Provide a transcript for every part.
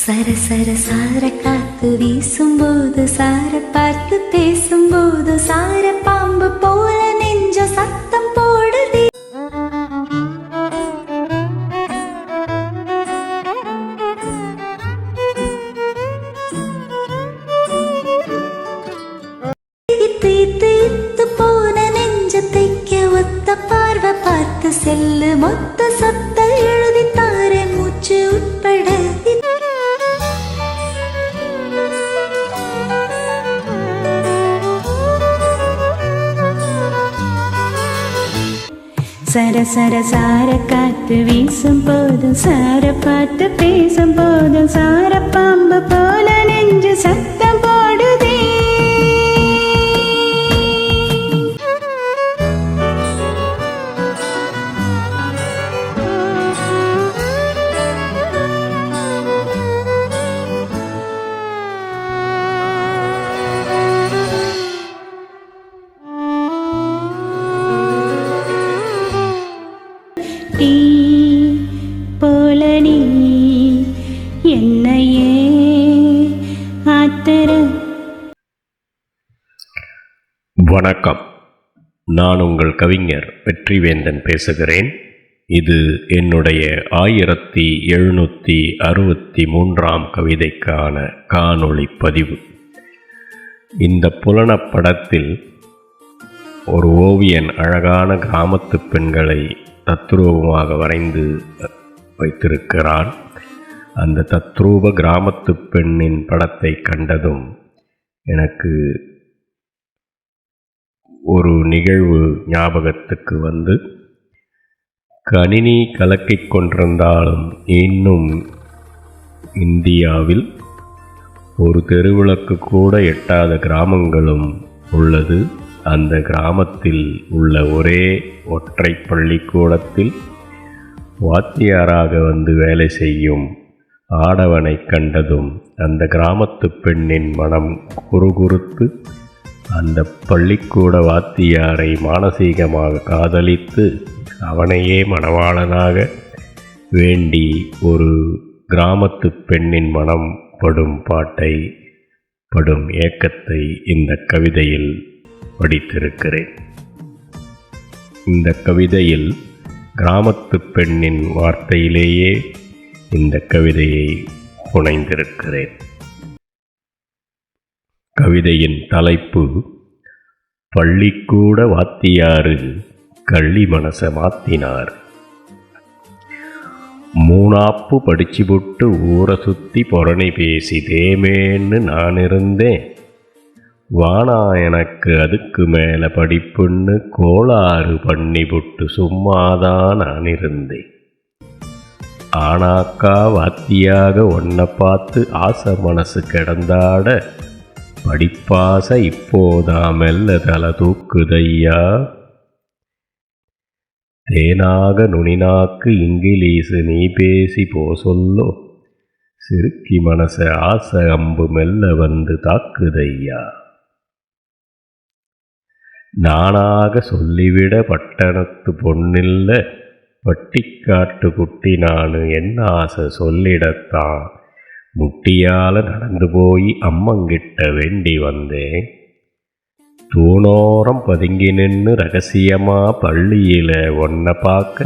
சர சர சார காத்து வீசும்போது சார பார்த்து பேசும்போது சார பாம்பு போல நெஞ்ச சத்தம் போடுதே. தீத்து போன நெஞ்ச தைக்க ஒத்த பார்வை பார்த்து செல்லு மொத்த சத்த எழுதி தாரே மூச்சு உட்பட. சர சர சார காத்து வீசும் போதும் சார பார்த்து பேசும் போதும் சார பாம்பு போல நெஞ்சு சத்தம் போடுதே. போல நீ என்னையே ஆத்தர. வணக்கம், நான் உங்கள் கவிஞர் வெற்றிவேந்தன் பேசுகிறேன். இது என்னுடைய 1763ஆம் கவிதைக்கான காணொளி பதிவு. இந்த புலனப்படத்தில் ஒரு ஓவியன் அழகான கிராமத்து பெண்களை தத்ரூபமாக வரைந்து வைத்திருக்கிறான். அந்த தத்ரூப கிராமத்து பெண்ணின் படத்தை கண்டதும் எனக்கு ஒரு நிகழ்வு ஞாபகத்துக்கு வந்து, கணினி கலக்கிக் கொண்டிருந்தாலும் இன்னும் இந்தியாவில் ஒரு தெருவிளக்கு கூட எட்டாத கிராமங்களும் உள்ளது. அந்த கிராமத்தில் உள்ள ஒரே ஒற்றை பள்ளிக்கூடத்தில் வாத்தியாராக வந்து வேலை செய்யும் ஆடவனை கண்டதும் அந்த கிராமத்து பெண்ணின் மனம் குறுகுறுத்து அந்த பள்ளிக்கூட வாத்தியாரை மானசீகமாக காதலித்து அவனையே மணவாளனாக வேண்டி ஒரு கிராமத்து பெண்ணின் மனம் படும் பாட்டை, படும் ஏக்கத்தை இந்த கவிதையில் படித்திருக்கிறேன். இந்த கவிதையில் கிராமத்து பெண்ணின் வார்த்தையிலேயே இந்த கவிதையை புனைந்திருக்கிறேன். கவிதையின் தலைப்பு, பள்ளிக்கூட வாத்தியாரு கள்ளி மனச மாத்தினார். மூணாப்பு படிச்சு போட்டு ஊரை சுற்றி புறணி பேசி தேமேன்னு நான் இருந்தேன். வானா எனக்கு அதுக்கு மேலே படிப்புன்னு கோளாறு பண்ணி போட்டு சும்மாதான் நான் இருந்தேன். ஆனாக்கா வாத்தியாக ஒன்றை பார்த்து ஆசை மனசு கிடந்தாட, படிப்பாசை இப்போதான் மெல்ல தலை தூக்குதையா. தேனாக நுனினாக்கு இங்கிலீஷு நீ பேசி போ சொல்லோ, சிறுக்கி மனச ஆசை அம்பு மெல்ல வந்து தாக்குதையா. நானாக சொல்லிவிட பட்டணத்து பொண்ணில்ல, பட்டிக்காட்டு குட்டி நானு என்ன ஆசை சொல்லிடத்தான் முட்டியால் நடந்து போய் அம்மங்கிட்ட வேண்டி வந்தேன். தூணோரம் பதுங்கி நின்று ரகசியமாக பள்ளியில் ஒன்றை பார்க்க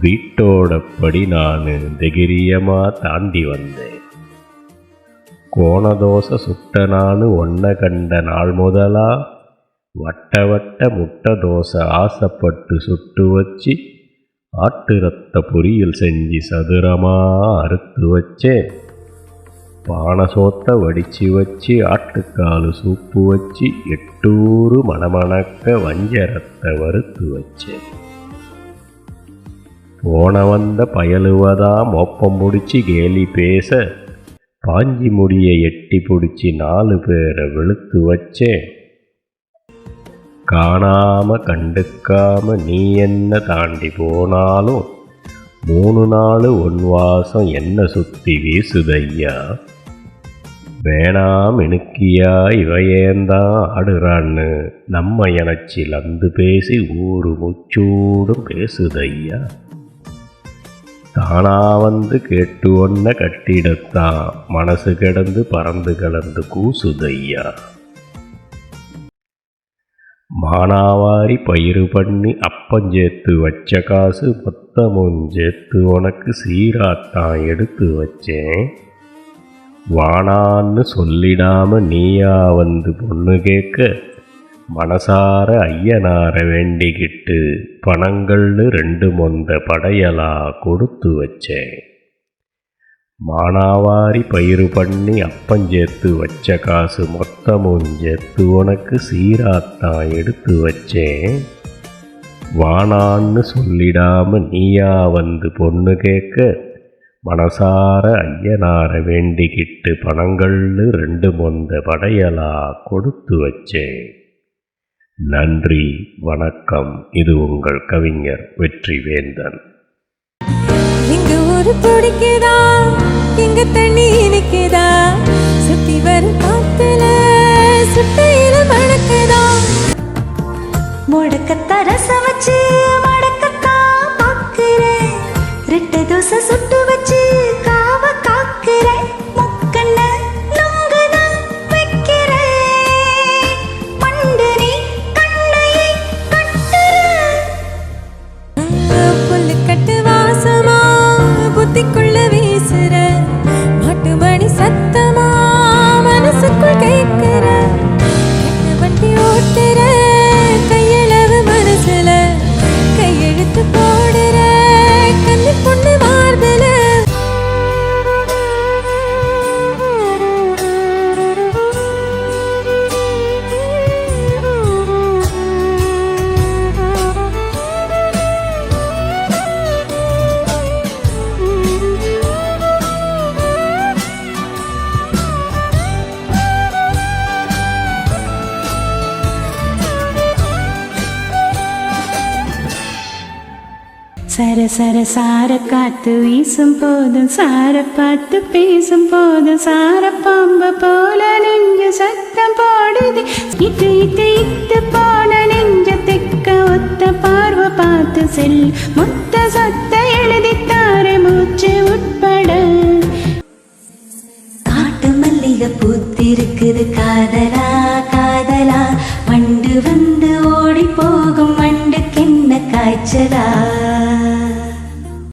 வீட்டோடப்படி நான் தைரியமாக தாண்டி வந்தேன். கோணதோசை சுட்ட நான் ஒன்றை கண்ட நாள் முதலா வட்ட வட்ட முட்டை தோசை ஆசைப்பட்டு சுட்டு வச்சு ஆட்டு ரத்த பொரியல் செஞ்சு சதுரமாக அறுத்து வச்சேன். பானை சோத்தை வடித்து வச்சு ஆட்டுக்காலு சூப்பு வச்சு 8 மணமணக்க வஞ்சரத்தை வறுத்து வச்சேன். போன வந்த பயலுவதான் மோப்பம் முடிச்சு கேலி பேச பாஞ்சி முடிய எட்டி பிடிச்சி 4 பேரை வெளுத்து வச்சேன். காணாம கண்டுக்காம நீ என்ன தாண்டி போனாலும் 3 நாள் ஒன்வாசம் என்ன சுத்தி வீசுதையா. வேணாம் இணுக்கியா இவையேந்தான் ஆடுறான்னு நம்ம எனச்சி லந்து பேசி ஊரு முச்சூடும் பேசுதையா. தானா வந்து கேட்டு ஒன்ன கட்டிடத்தான் மனசு கிடந்து பறந்து கலந்து கூசுதையா. மானாவாரி பயிறு பண்ணி அப்பஞ்சேத்து வச்ச காசு மொத்தமும் சேர்த்து உனக்கு சீராத்தான் எடுத்து வச்சேன். வானான்னு சொல்லிடாம நீயா வந்து பொண்ணு கேட்க மனசார ஐயனார வேண்டிக்கிட்டு பணங்கள்னு 2 மொந்த படையலா கொடுத்து வச்சேன். மானாவாரி பயிறு பண்ணி அப்பஞ்சேத்து வச்ச காசு மொத்தமும் சேர்த்து உனக்கு சீராத்தான் எடுத்து வச்சேன். வானான்னு சொல்லிடாம நீயா வந்து பொண்ணு கேட்க மனசார ஐயனார வேண்டிக்கிட்டு பணங்கள்னு 2 மொந்த படையலா கொடுத்து வச்சேன். நன்றி, வணக்கம். இது உங்கள் கவிஞர் வெற்றிவேந்தன். இங்க ஒரு துடிக்குதா, இங்க தண்ணி இனிக்குதா, சுத்தி வரும் காத்துல சுத்தையில மணக்குதா. முடக்கத்த ரசம் வச்சு மடக்கத்தா பாக்குறேன், 2 தோசை சுட்டு வச்சு காவ காக்குறேன். முக்கண்ண நொங்குதான் வைக்கிறேன், மண்டனி கண்ணையை கட்டுறேன். புல்லு கட்டு வாசமா புத்திக்குள்ள வீசுற, மாட்டு மணி சத்தமா மனசுக்குள் கேட்கிற. வண்டி ஓட்டுற கையளவு மனசுல, கையெழுத்து போடுற கண்ணு பொண்ணு மார்புல. சர சர சார காத்து வீசும் போதும் சார பார்த்து பேசும் போதும் சார பாம்பு போல நெஞ்சு சத்தம் போடுது. இட்டு இட்டு இட்டு போன நெஞ்ச தெக்க ஒத்த பார்வை பார்த்து செல் மொத்த சத்த எழுதித்தார மூச்சு உட்பட. காட்டு மல்லிகை பூத்திருக்குது காதலா காதலா, வண்டு வந்து ஓடி போகும் வண்டுக்கென்ன காய்ச்சலா.